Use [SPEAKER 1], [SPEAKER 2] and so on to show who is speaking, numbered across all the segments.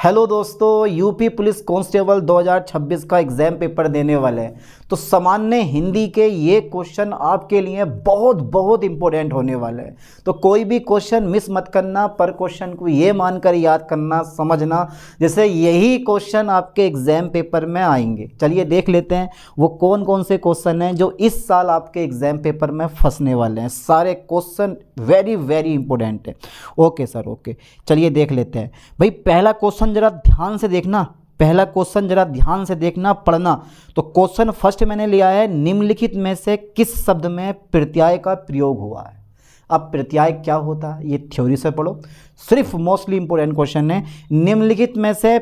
[SPEAKER 1] Hello दोस्तों, UP police constable 2026 का exam paper देने वाले हैं। तो सामान्य हिंदी के ये क्वेश्चन आपके लिए बहुत बहुत इंपॉर्टेंट होने वाले हैं। तो कोई भी क्वेश्चन मिस मत करना, पर क्वेश्चन को ये मानकर याद करना, समझना जैसे यही क्वेश्चन आपके एग्ज़ाम पेपर में आएंगे। चलिए देख लेते हैं वो कौन कौन से क्वेश्चन हैं जो इस साल आपके एग्ज़ाम पेपर में फंसने वाले हैं। सारे क्वेश्चन वेरी वेरी इंपॉर्टेंट है। ओके सर, ओके, चलिए देख लेते हैं। भाई पहला क्वेश्चन जरा ध्यान से देखना, पहला क्वेश्चन जरा ध्यान से देखना, पढ़ना। तो क्वेश्चन फर्स्ट मैंने लिया है, निम्नलिखित में से किस शब्द में प्रत्यय का प्रयोग हुआ है। अब प्रत्यय क्या होता है ये थ्योरी से पढ़ो, सिर्फ मोस्टली इंपॉर्टेंट क्वेश्चन है। निम्नलिखित में से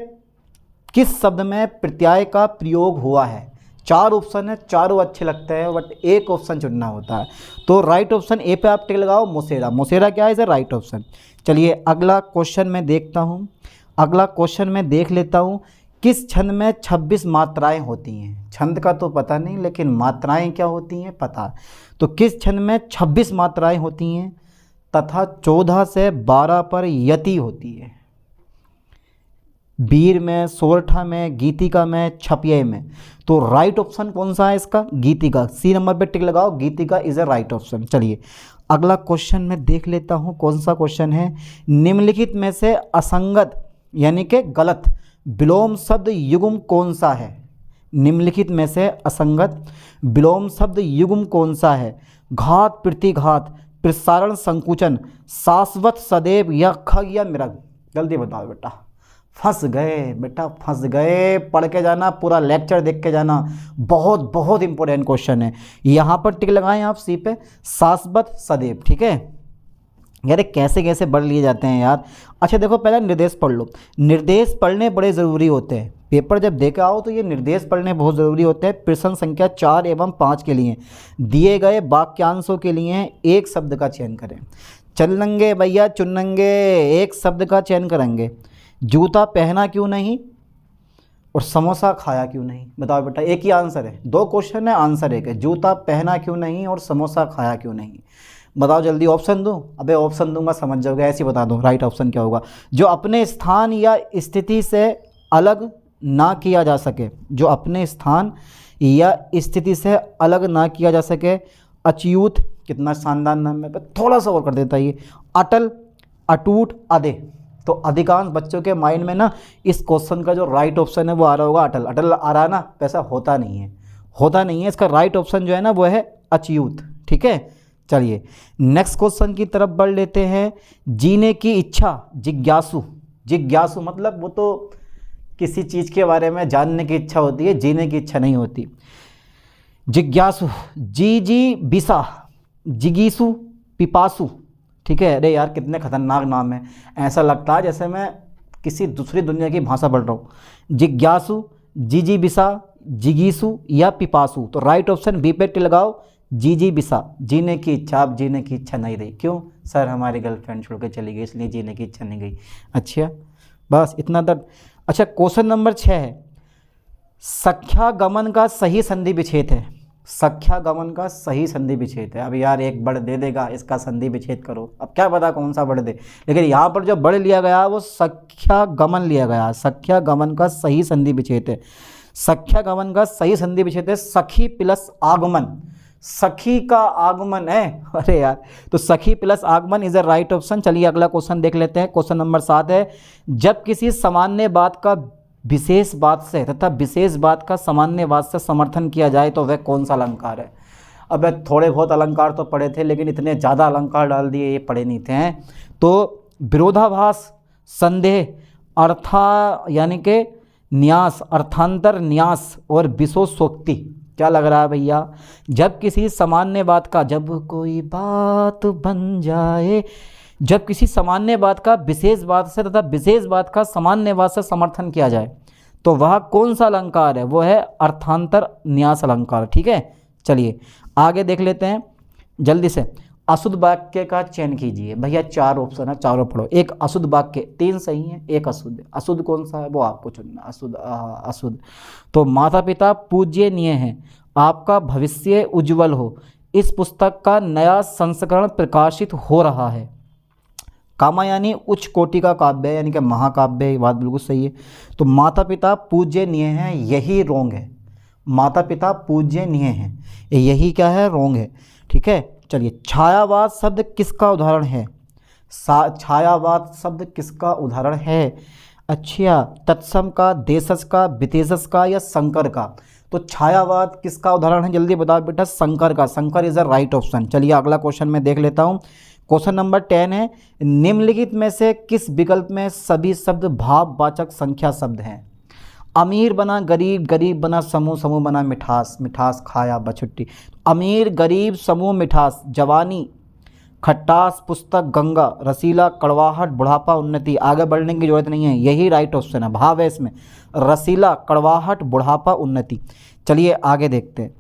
[SPEAKER 1] किस शब्द में प्रत्यय का प्रयोग हुआ है। चार ऑप्शन है, चारों अच्छे लगते हैं बट एक ऑप्शन चुनना होता है। तो राइट ऑप्शन ए पे आप टिक लगाओ, मोसेरा। मोसेरा क्या है सर? Right option. चलिए अगला क्वेश्चन मैं देखता हूँ, अगला क्वेश्चन मैं देख लेता हूँ। किस छंद में 26 मात्राएं होती हैं? छंद का तो पता नहीं, लेकिन मात्राएं क्या होती हैं पता है। तो किस छंद में 26 मात्राएं होती हैं तथा 14 से 12 पर यति होती है? वीर में, सोरठा में, गीतिका में, छपये में। तो राइट ऑप्शन कौन सा है इसका? गीतिका। सी नंबर पे टिक लगाओ, गीतिका इज अ राइट ऑप्शन। चलिए अगला क्वेश्चन मैं देख लेता हूँ, कौन सा क्वेश्चन है। निम्नलिखित में से असंगत यानी कि गलत विलोम शब्द युग्म कौन सा है? निम्नलिखित में से असंगत विलोम शब्द युग्म कौन सा है? घात, प्रतिघात, प्रसारण, संकुचन, शाश्वत, सदैव या खग या मृग। जल्दी बताओ बेटा। फंस गए बेटा, फंस गए। पढ़ के जाना, पूरा लेक्चर देख के जाना, बहुत बहुत इंपॉर्टेंट क्वेश्चन है। यहाँ पर टिक लगाएं आप सी पे, शाश्वत, सदैव। ठीक है यार, कैसे कैसे बढ़ लिए जाते हैं यार। अच्छा देखो, पहले निर्देश पढ़ लो। निर्देश पढ़ने बड़े ज़रूरी होते हैं। पेपर जब दे के आओ तो ये निर्देश पढ़ने बहुत ज़रूरी होते हैं। प्रश्न संख्या 4 एवं 5 के लिए दिए गए वाक्यांशों के लिए एक शब्द का चयन करें। चलनंगे भैया चुनंगे, एक शब्द का चयन करेंगे। जूता पहना क्यों नहीं और समोसा खाया क्यों नहीं? बताओ बेटा, एक ही आंसर है, दो क्वेश्चन है, आंसर एक है। जूता पहना क्यों नहीं और समोसा खाया क्यों नहीं? बताओ जल्दी। ऑप्शन दूं? अबे ऑप्शन दूंगा समझ जाओगे, ऐसे ही बता दो। राइट ऑप्शन क्या होगा? जो अपने स्थान या स्थिति से अलग ना किया जा सके, जो अपने स्थान या स्थिति से अलग ना किया जा सके। अच्युत, कितना शानदार नाम है। थोड़ा सा और कर देता ये। अटल, अटूट, अदे। तो अधिकांश बच्चों के माइंड में ना इस क्वेश्चन का जो राइट ऑप्शन है वो आ रहा होगा अटल। अटल आ रहा है ना, वैसा होता नहीं है, होता नहीं है। इसका राइट ऑप्शन जो है ना वो है अच्युत। ठीक है, चलिए नेक्स्ट क्वेश्चन की तरफ बढ़ लेते हैं। जीने की इच्छा, जिज्ञासु। जिज्ञासु मतलब वो तो किसी चीज़ के बारे में जानने की इच्छा होती है, जीने की इच्छा नहीं होती। जिज्ञासु, जी जी बिसा, जिगीसु, पिपासु। ठीक है, अरे यार कितने खतरनाक नाम है, ऐसा लगता है जैसे मैं किसी दूसरी दुनिया की भाषा पढ़ रहा हूँ। जिज्ञासु, जीजी बिसा, जिगीसु या पिपासु। तो राइट ऑप्शन बी पे टिक लगाओ, जीजी बिसा। जीने की इच्छा, अब जीने की इच्छा नहीं रही। क्यों? सर हमारी गर्लफ्रेंड छोड़ के चली गई इसलिए जीने की इच्छा नहीं गई। अच्छा बस इतना दर्द। अच्छा क्वेश्चन नंबर 6 है, सख्यागमन का सही संधि विच्छेद है। सख्यागमन का सही संधि विच्छेद है। अब यार एक वर्ड दे देगा, इसका संधि विच्छेद करो। अब क्या पता कौन सा वर्ड दे, लेकिन यहाँ पर जो वर्ड लिया गया वो सख्यागमन लिया गया। सख्यागमन का सही संधि विच्छेद है। सख्यागमन का सही संधि विच्छेद है सखी प्लस आगमन। सखी का आगमन है, अरे यार, तो सखी प्लस आगमन इज अ राइट ऑप्शन। चलिए अगला क्वेश्चन देख लेते हैं। क्वेश्चन नंबर 7 है, जब किसी सामान्य बात का विशेष बात से तथा विशेष बात का सामान्य बात से समर्थन किया जाए तो वह कौन सा अलंकार है? अब थोड़े बहुत अलंकार तो पढ़े थे, लेकिन इतने ज़्यादा अलंकार डाल दिए, ये पढ़े नहीं थे। तो विरोधाभास, संदेह, अर्था यानी कि न्यास, अर्थांतर न्यास और विशोषोक्ति। क्या लग रहा है भैया? जब किसी सामान्य बात का, जब कोई बात बन जाए, जब किसी सामान्य बात का विशेष बात से तथा विशेष बात का सामान्य बात से समर्थन किया जाए तो वह कौन सा अलंकार है? वो है अर्थांतर न्यास अलंकार। ठीक है, चलिए आगे देख लेते हैं जल्दी से। अशुद्ध वाक्य का चयन कीजिए। भैया 4 ऑप्शन है, चारों पढ़ो। एक अशुद्ध वाक्य, 3 सही है, एक अशुद्ध। अशुद्ध कौन सा है वो आपको चुनना। अशुद्ध, अशुद्ध। तो माता पिता पूज्यनीय हैं, आपका भविष्य उज्जवल हो, इस पुस्तक का नया संस्करण प्रकाशित हो रहा है। कामायनी उच्च कोटि का काव्य है, यानी कि महाकाव्य है, ये बात बिल्कुल सही है। तो माता पिता पूज्यनीय हैं, यही रोंग है। माता पिता पूज्यनीय हैं, यही क्या है, रोंग है। ठीक है, चलिए छायावाद शब्द किसका उदाहरण है? छायावाद शब्द किसका उदाहरण है? अच्छा, तत्सम का, देशज का, विदेशज का या शंकर का? तो छायावाद किसका उदाहरण है, जल्दी बताओ बेटा। शंकर का। Shankar is the right option. चलिए अगला क्वेश्चन मैं देख लेता हूँ। क्वेश्चन नंबर 10 है, निम्नलिखित में से किस विकल्प में सभी शब्द भाववाचक संख्या शब्द हैं? अमीर बना गरीब, गरीब बना समूह, समूह बना मिठास, मिठास खाया बछुट्टी। अमीर, गरीब, समूह, मिठास। जवानी, खट्टास, पुस्तक, गंगा, रसीला, कड़वाहट, बुढ़ापा, उन्नति। आगे बढ़ने की जरूरत नहीं है, यही राइट ऑप्शन है, भाव है इसमें। रसीला, कड़वाहट, बुढ़ापा, उन्नति। चलिए आगे देखते हैं।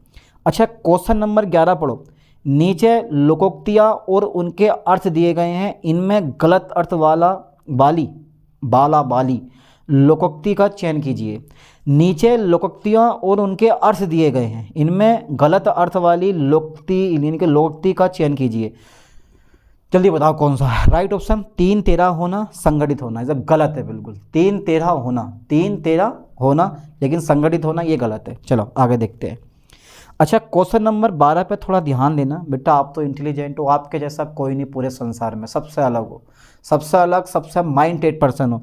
[SPEAKER 1] अच्छा, क्वेश्चन नंबर 11 पढ़ो। नीचे लोकोक्तियाँ और उनके अर्थ दिए गए हैं, इनमें गलत अर्थ वाली लोकोक्ति का चयन कीजिए। नीचे लोकोक्तियाँ और उनके अर्थ दिए गए हैं, इनमें गलत अर्थ वाली लोकोक्ति का चयन कीजिए। जल्दी बताओ कौन सा है राइट ऑप्शन? 3 तेरा होना, संगठित होना, ये गलत है बिल्कुल। 3 तेरा होना लेकिन संगठित होना ये गलत है। चलो आगे देखते हैं। अच्छा, क्वेश्चन नंबर 12 पे थोड़ा ध्यान देना बेटा। आप तो इंटेलिजेंट हो, आपके जैसा कोई नहीं पूरे संसार में, सबसे अलग हो, सबसे अलग, सबसे माइंडेड पर्सन हो।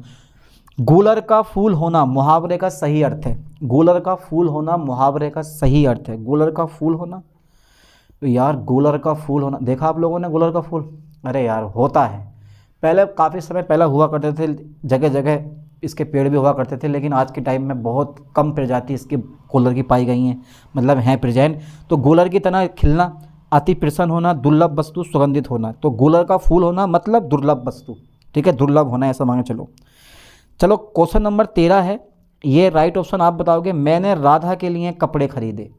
[SPEAKER 1] गूलर का फूल होना मुहावरे का सही अर्थ है। गूलर का फूल होना मुहावरे का सही अर्थ है। गूलर का फूल होना, तो यार गूलर का फूल होना देखा आप लोगों ने गूलर का फूल? अरे यार होता है, पहले काफ़ी समय पहले हुआ करते थे, जगह जगह इसके पेड़ भी हुआ करते थे, लेकिन आज के टाइम में बहुत कम प्रजाति इसकी गूलर की पाई गई हैं, मतलब हैं प्रेजेंट। तो गूलर की तरह खिलना, अति प्रसन्न होना, दुर्लभ वस्तु, सुगंधित होना। तो गूलर का फूल होना मतलब दुर्लभ वस्तु, ठीक है, दुर्लभ होना ऐसा मांगे चलो क्वेश्चन नंबर 13 है, ये राइट ऑप्शन आप बताओगे। मैंने राधा के लिए कपड़े खरीदे।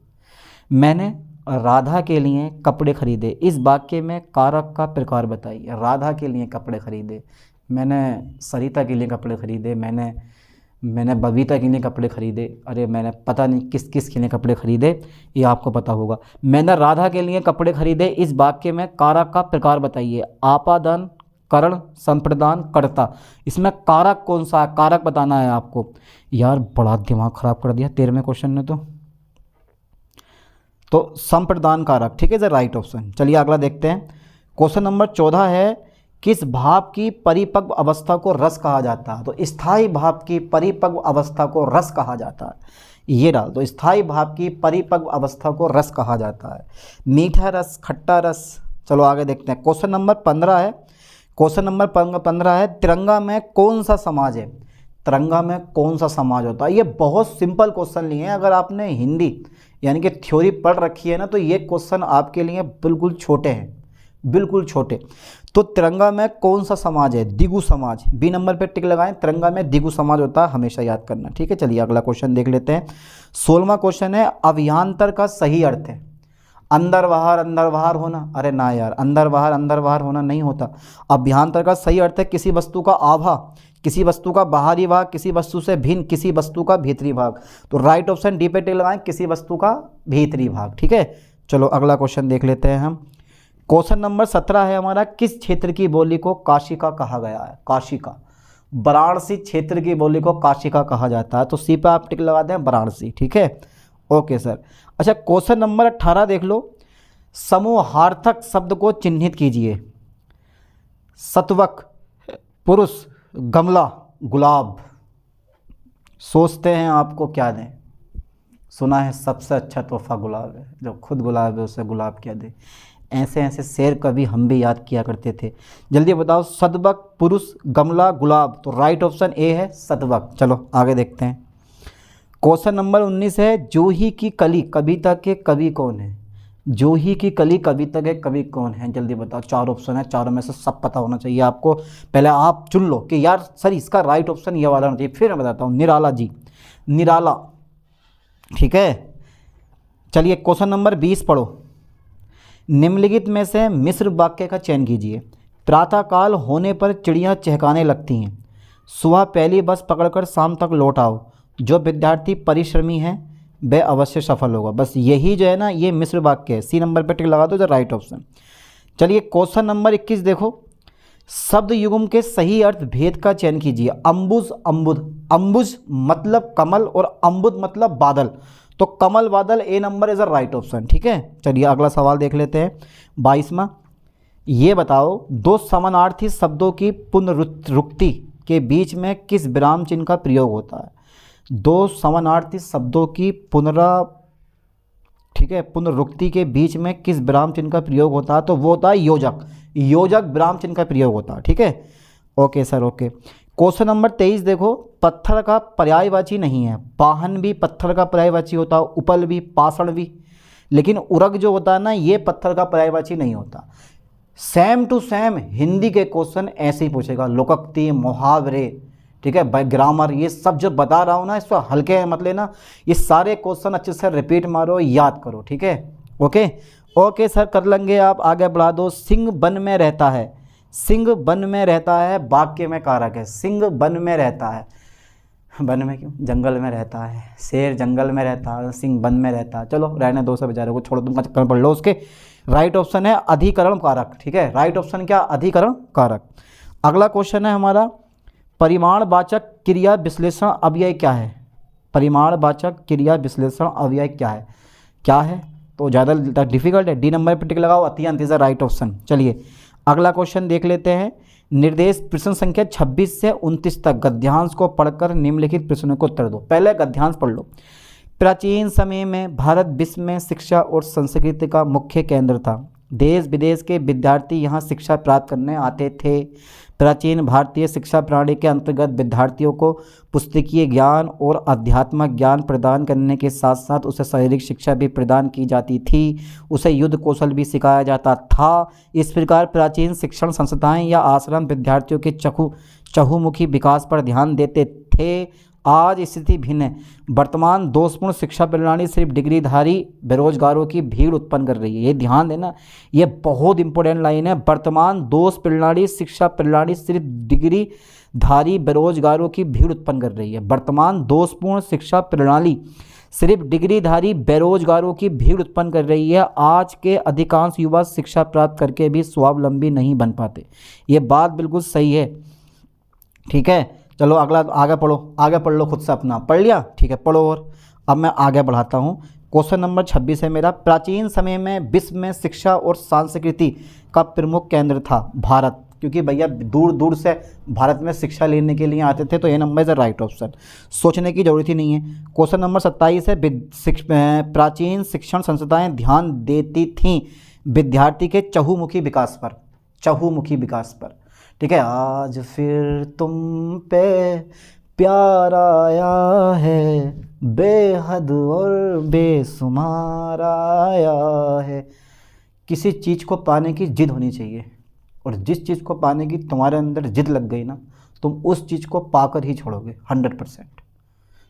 [SPEAKER 1] मैंने राधा के लिए कपड़े खरीदे, इस वाक्य में कारक का प्रकार बताइए। राधा के लिए कपड़े खरीदे, मैंने सरिता के लिए कपड़े खरीदे, मैंने बबीता के लिए कपड़े खरीदे। अरे मैंने पता नहीं किस किस के लिए कपड़े खरीदे, ये आपको पता होगा। मैंने राधा के लिए कपड़े खरीदे, इस वाक्य में कारक का प्रकार बताइए। आपादान, करण, संप्रदान, कर्ता। इसमें कारक कौन सा है, कारक बताना है आपको। यार बड़ा दिमाग खराब कर दिया 13वें क्वेश्चन ने तो संप्रदान कारक, ठीक है सर, राइट ऑप्शन। चलिए अगला देखते हैं। क्वेश्चन नंबर 14 है, किस भाव की परिपक्व अवस्था को रस कहा जाता है? तो स्थायी भाव की परिपक्व अवस्था को रस कहा जाता है, ये डाल दो। स्थायी भाव की परिपक्व अवस्था को रस कहा जाता है। मीठा रस, खट्टा रस। चलो आगे देखते हैं। क्वेश्चन नंबर 15 है। क्वेश्चन नंबर 15 है, तिरंगा में कौन सा समाज है? तिरंगा में कौन सा समाज होता है? ये बहुत सिंपल क्वेश्चन लिए हैं। अगर आपने हिंदी यानी कि थ्योरी पढ़ रखी है ना, तो ये क्वेश्चन आपके लिए बिल्कुल छोटे हैं, बिल्कुल छोटे। तो तिरंगा में कौन सा समाज है? दिगु समाज। बी नंबर पे टिक लगाएं, तिरंगा में दिगु समाज होता है, हमेशा याद करना, ठीक है। चलिए अगला क्वेश्चन देख लेते हैं। 16वां क्वेश्चन है, अभ्यंतर का सही अर्थ है। अंदर बाहर होना, अरे ना यार, अंदर बाहर होना नहीं होता। अभ्यंतर का सही अर्थ है किसी वस्तु का आभा, किसी वस्तु का बाहरी भाग, किसी वस्तु से भिन्न, किसी वस्तु का भीतरी भाग। तो राइट ऑप्शन डी पे टिक लगाएं, किसी वस्तु का भीतरी भाग, ठीक है। चलो अगला क्वेश्चन देख लेते हैं हम। क्वेश्चन नंबर 17 है हमारा, किस क्षेत्र की बोली को काशिका कहा गया है? काशिका, वाराणसी क्षेत्र की बोली को काशिका कहा जाता है। तो सी पे आप टिक लगा दें, वाराणसी, ठीक है, ओके सर। अच्छा, क्वेश्चन नंबर 18 देख लो। समूहार्थक शब्द को चिन्हित कीजिए। सत्वक, पुरुष, गमला, गुलाब। सोचते हैं आपको क्या दें? सुना है सबसे अच्छा तोहफा गुलाब है, जब खुद गुलाब है उसे गुलाब क्या दे। ऐसे ऐसे शेर कभी हम भी याद किया करते थे। जल्दी बताओ, सदवक, पुरुष, गमला, गुलाब। तो राइट ऑप्शन ए है सदवक। चलो आगे देखते हैं। क्वेश्चन नंबर 19 है, जूही की कली कविता के कवि कौन है? जूही की कली कविता के कवि कौन है? जल्दी बताओ। 4 ऑप्शन है, चारों में से सब पता होना चाहिए आपको। पहले आप चुन लो कि यार सर इसका राइट ऑप्शन ये वाला होना चाहिए, फिर मैं बताता हूँ। निराला जी, निराला, ठीक है। चलिए क्वेश्चन नंबर 20 पढ़ो। निम्नलिखित में से मिश्र वाक्य का चयन कीजिए। प्रातःकाल होने पर चिड़ियाँ चहकाने लगती हैं। सुबह पहली बस पकड़कर शाम तक लौट आओ। जो विद्यार्थी परिश्रमी है वह अवश्य सफल होगा। बस यही जो है ना, ये मिश्र वाक्य है। सी नंबर पर टिक लगा दो, जो राइट ऑप्शन। चलिए क्वेश्चन नंबर 21 देखो। शब्द युग्म के सही अर्थ भेद का चयन कीजिए। अम्बुज, अम्बुद। अम्बुज मतलब कमल और अम्बुद मतलब बादल, तो Kamal Badal A number is a right option. ठीक है, चलिए अगला सवाल देख लेते हैं 22वां। ये बताओ दो समानार्थी शब्दों की पुनरुक्ति के बीच में किस विराम चिन्ह का प्रयोग होता है। दो समानार्थी शब्दों की पुनरुक्ति के बीच में किस विराम चिन्ह का प्रयोग होता है, तो वो होता है योजक। योजक विराम चिन्ह का प्रयोग होता है। ठीक है, okay sir, okay. Question number 23 देखो, पत्थर का पर्यायवाची नहीं है। पाहन भी पत्थर का पर्यायवाची होता है, उपल भी, पाषाण भी, लेकिन उरग जो होता है ना, ये पत्थर का पर्यायवाची नहीं होता। सेम टू सेम हिंदी के क्वेश्चन ऐसे ही पूछेगा, लोकोक्ति, मुहावरे, ठीक है, बाय ग्रामर, ये सब जो बता रहा हूँ ना, इसको हल्के मत लेना। ये सारे क्वेश्चन अच्छे से रिपीट मारो, याद करो। ठीक है, ओके ओके सर, कर लेंगे। आप आगे बढ़ा दो। सिंह वन में रहता है। सिंह वन में रहता है वाक्य में कारक है। सिंह वन में रहता है, वन में क्यों, जंगल में रहता है। शेर जंगल में रहता है, सिंह वन में रहता है। चलो रहने दो, सब बेचारे को छोड़ो, तुम चक्कर पढ़ लो उसके। राइट ऑप्शन है अधिकरण कारक। ठीक है, राइट ऑप्शन क्या, अधिकरण कारक। अगला क्वेश्चन है हमारा, परिमाणवाचक क्रिया विश्लेषण अव्यय क्या है। परिमाणवाचक क्रिया विश्लेषण अव्यय क्या है, क्या है, तो ज़्यादा डिफिकल्ट है। डी नंबर पर टिक लगाओ, अत्यंत इज राइट ऑप्शन। चलिए अगला क्वेश्चन देख लेते हैं। निर्देश प्रश्न संख्या 26 से 29 तक गद्यांश को पढ़कर निम्नलिखित प्रश्नों को उत्तर दो। पहले गद्यांश पढ़ लो। प्राचीन समय में भारत विश्व में शिक्षा और संस्कृति का मुख्य केंद्र था। देश विदेश के विद्यार्थी यहाँ शिक्षा प्राप्त करने आते थे। प्राचीन भारतीय शिक्षा प्रणाली के अंतर्गत विद्यार्थियों को पुस्तकीय ज्ञान और आध्यात्मिक ज्ञान प्रदान करने के साथ साथ उसे शारीरिक शिक्षा भी प्रदान की जाती थी। उसे युद्ध कौशल भी सिखाया जाता था। इस प्रकार प्राचीन शिक्षण संस्थाएं या आश्रम विद्यार्थियों के चहुमुखी विकास पर ध्यान देते थे। आज स्थिति भिन्न है। वर्तमान दोषपूर्ण शिक्षा प्रणाली सिर्फ डिग्रीधारी बेरोजगारों की भीड़ उत्पन्न कर रही है। ये ध्यान देना, ये बहुत इंपॉर्टेंट लाइन है। वर्तमान दोष प्रणाली शिक्षा प्रणाली सिर्फ डिग्रीधारी बेरोजगारों की भीड़ उत्पन्न कर रही है। वर्तमान दोषपूर्ण शिक्षा प्रणाली सिर्फ डिग्रीधारी बेरोजगारों की भीड़ उत्पन्न कर रही है। आज के अधिकांश युवा शिक्षा प्राप्त करके भी स्वावलंबी नहीं बन पाते। ये बात बिल्कुल सही है। ठीक है, चलो अगला आगे पढ़ो, आगे पढ़ लो, खुद से अपना पढ़ लिया। ठीक है, पढ़ो। और अब मैं आगे बढ़ाता हूँ। क्वेश्चन नंबर 26 है मेरा। प्राचीन समय में विश्व में शिक्षा और संस्कृति का प्रमुख केंद्र था भारत, क्योंकि भैया दूर दूर से भारत में शिक्षा लेने के लिए आते थे, तो ये नंबर इज राइट ऑप्शन। सोचने की जरूरत ही नहीं है। क्वेश्चन नंबर 27 है। प्राचीन शिक्षण संस्थाएं ध्यान देती थीं विद्यार्थी के चहुमुखी विकास पर। चहुमुखी विकास पर, ठीक है। आज फिर तुम पे प्यार आया है, बेहद और बेशुमार आया है। किसी चीज़ को पाने की जिद होनी चाहिए, और जिस चीज़ को पाने की तुम्हारे अंदर जिद लग गई ना, तुम उस चीज़ को पाकर ही छोड़ोगे 100%।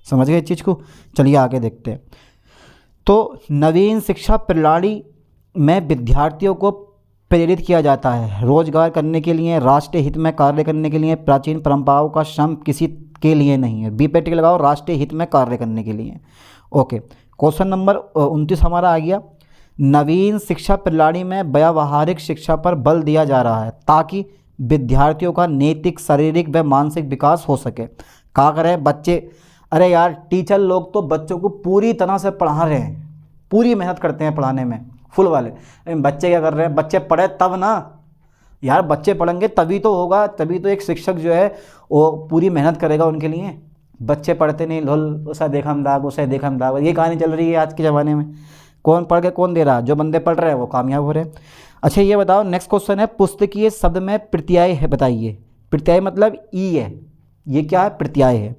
[SPEAKER 1] समझ गए इस चीज़ को। चलिए आगे देखते हैं। तो नवीन शिक्षा प्रणाली में विद्यार्थियों को प्रेरित किया जाता है रोजगार करने के लिए, राष्ट्रीय हित में कार्य करने के लिए। प्राचीन परंपराओं का श्रम किसी के लिए नहीं है। बी पे टिक लगाओ, राष्ट्रीय हित में कार्य करने के लिए। ओके, क्वेश्चन नंबर 29 हमारा आ गया। नवीन शिक्षा प्रणाली में व्यावहारिक शिक्षा पर बल दिया जा रहा है ताकि विद्यार्थियों का नैतिक, शारीरिक व मानसिक विकास हो सके। क्या करें बच्चे, अरे यार टीचर लोग तो बच्चों को पूरी तरह से पढ़ा रहे हैं, पूरी मेहनत करते हैं पढ़ाने में, फुल वाले। बच्चे क्या कर रहे हैं, बच्चे पढ़े तब ना यार, बच्चे पढ़ेंगे तभी तो होगा, तभी तो एक शिक्षक जो है वो पूरी मेहनत करेगा उनके लिए। बच्चे पढ़ते नहीं, लोल उसे देखम दाग, उसे देखम दाग, ये कहानी चल रही है आज के ज़माने में। कौन पढ़ के कौन दे रहा है, जो बंदे पढ़ रहे हैं वो कामयाब हो रहे हैं। अच्छा ये बताओ, नेक्स्ट क्वेश्चन है, पुस्तकीय शब्द में प्रत्यय है बताइए। प्रत्यय मतलब ई है, ये क्या है, प्रत्यय है।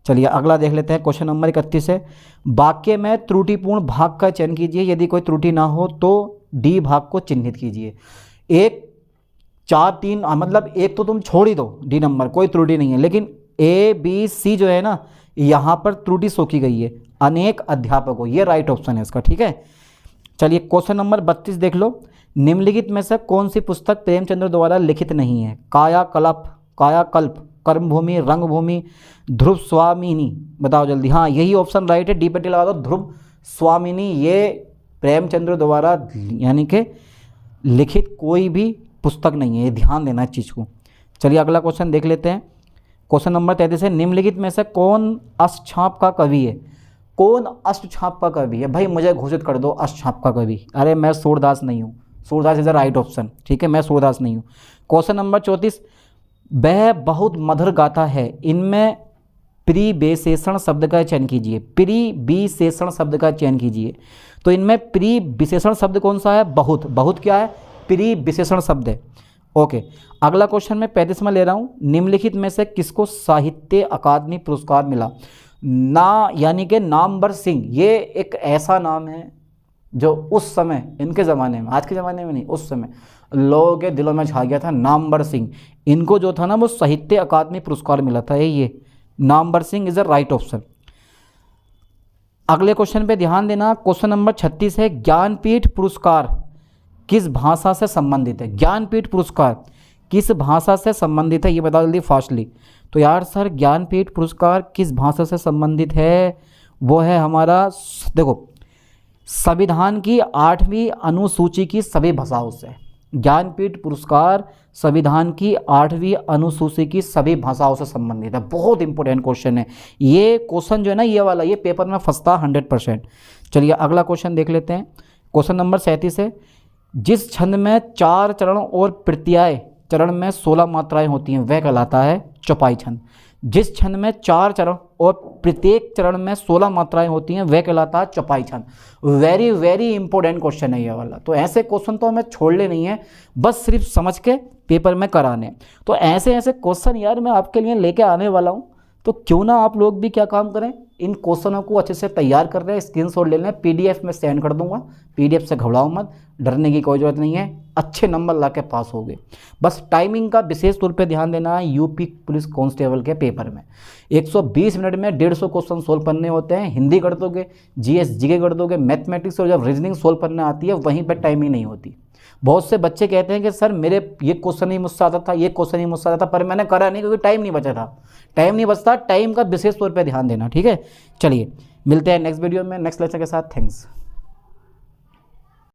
[SPEAKER 1] चलिए अगला देख लेते हैं। क्वेश्चन नंबर 31 है। वाक्य में त्रुटिपूर्ण भाग का चयन कीजिए। यदि कोई त्रुटि ना हो तो डी भाग को चिन्हित कीजिए। 1 4 3 मतलब एक तो तुम छोड़ ही दो, डी नंबर कोई त्रुटि नहीं है, लेकिन ए बी सी जो है ना, यहाँ पर त्रुटि शो की गई है। अनेक अध्यापकों, ये राइट ऑप्शन है इसका। ठीक है, चलिए क्वेश्चन नंबर 32 देख लो। निम्नलिखित में से कौन सी पुस्तक प्रेमचंद्र द्वारा लिखित नहीं है। कायाकल्प, कर्मभूमि, रंगभूमि, ध्रुव स्वामिनी, बताओ जल्दी। हाँ यही ऑप्शन राइट है, डी पे टिक लगा दो, ध्रुव स्वामिनी। ये प्रेमचंद्र द्वारा यानी कि लिखित कोई भी पुस्तक नहीं है, ये ध्यान देना इस चीज़ को। चलिए अगला क्वेश्चन देख लेते हैं। क्वेश्चन नंबर 33 है, निम्नलिखित में से कौन अष्टछाप का कवि है? कौन अष्टछाप का कवि है? भाई मुझे घोषित कर दो अष्टछाप का कवि। अरे मैं सूरदास नहीं हूँ, Surdas is the right option, ठीक है, मैं सूरदास नहीं हूँ। क्वेश्चन नंबर 34, वह बहुत मधुर गाता है, इनमें प्रिविशेषण शब्द का चयन कीजिए। प्रिविशेषण शब्द का चयन कीजिए। तो इनमें प्रिविशेषण शब्द कौन सा है? बहुत। बहुत क्या है? प्रिविशेषण शब्द है। ओके, अगला क्वेश्चन मैं 35वां ले रहा हूँ। निम्नलिखित में से किसको साहित्य अकादमी पुरस्कार मिला? ना यानी कि नामवर सिंह, ये एक ऐसा नाम है जो उस समय, इनके ज़माने में, आज के ज़माने में नहीं, उस समय लोगों के दिलों में छा गया था। नामवर सिंह, इनको जो था ना वो साहित्य अकादमी पुरस्कार मिला था। ये Namvar Singh is the right option. अगले क्वेश्चन पे ध्यान देना। क्वेश्चन नंबर 36 है, ज्ञानपीठ पुरस्कार किस भाषा से संबंधित है? ज्ञानपीठ पुरस्कार किस भाषा से संबंधित है, ये बता जल्दी फास्टली। तो यार सर ज्ञानपीठ पुरस्कार किस भाषा से संबंधित है? वो है हमारा, देखो, संविधान की 8वीं अनुसूची की सभी भाषाओं से। ज्ञानपीठ पुरस्कार संविधान की 8वीं अनुसूची की सभी भाषाओं से संबंधित है। बहुत इंपॉर्टेंट क्वेश्चन है ये। क्वेश्चन जो है ना ये वाला, ये पेपर में फंसता 100%। चलिए अगला क्वेश्चन देख लेते हैं। क्वेश्चन नंबर 37 है, जिस छंद में 4 चरण और प्रत्यय चरण में 16 मात्राएं होती हैं वह कहलाता है चौपाई छंद। जिस छंद में 4 चरण और प्रत्येक चरण में 16 मात्राएं होती हैं वह कहलाता है चौपाई छंद। वेरी वेरी इंपॉर्टेंट क्वेश्चन है ये वाला। तो ऐसे क्वेश्चन तो हमें छोड़ने नहीं है, बस सिर्फ समझ के पेपर में कराने। तो ऐसे ऐसे क्वेश्चन यार मैं आपके लिए लेके आने वाला हूँ। तो क्यों ना आप लोग भी क्या काम करें, इन क्वेश्चनों को अच्छे से तैयार कर रहे हैं, स्क्रीनशॉट ले लें, पीडीएफ में सेंड कर दूंगा। पीडीएफ से घबराओ मत, डरने की कोई ज़रूरत नहीं है, अच्छे नंबर ला के पास हो गए। बस टाइमिंग का विशेष तौर पे ध्यान देना है। यूपी पुलिस कांस्टेबल के पेपर में 120 मिनट में 150 क्वेश्चन सोल्व करने होते हैं। हिंदी कर दोगे, जीएस जीके कर दोगे, मैथमेटिक्स और जब रीजनिंग सोल्व करने आती है वहीं पर टाइमिंग नहीं होती। बहुत से बच्चे कहते हैं कि सर मेरे ये क्वेश्चन ही मुझसे आता था, ये क्वेश्चन ही मुझसे आता था, पर मैंने करा नहीं क्योंकि टाइम नहीं बचा था। टाइम नहीं बचता, टाइम का विशेष तौर पे ध्यान देना, ठीक है। चलिए मिलते हैं नेक्स्ट वीडियो में नेक्स्ट लेक्चर के साथ। थैंक्स।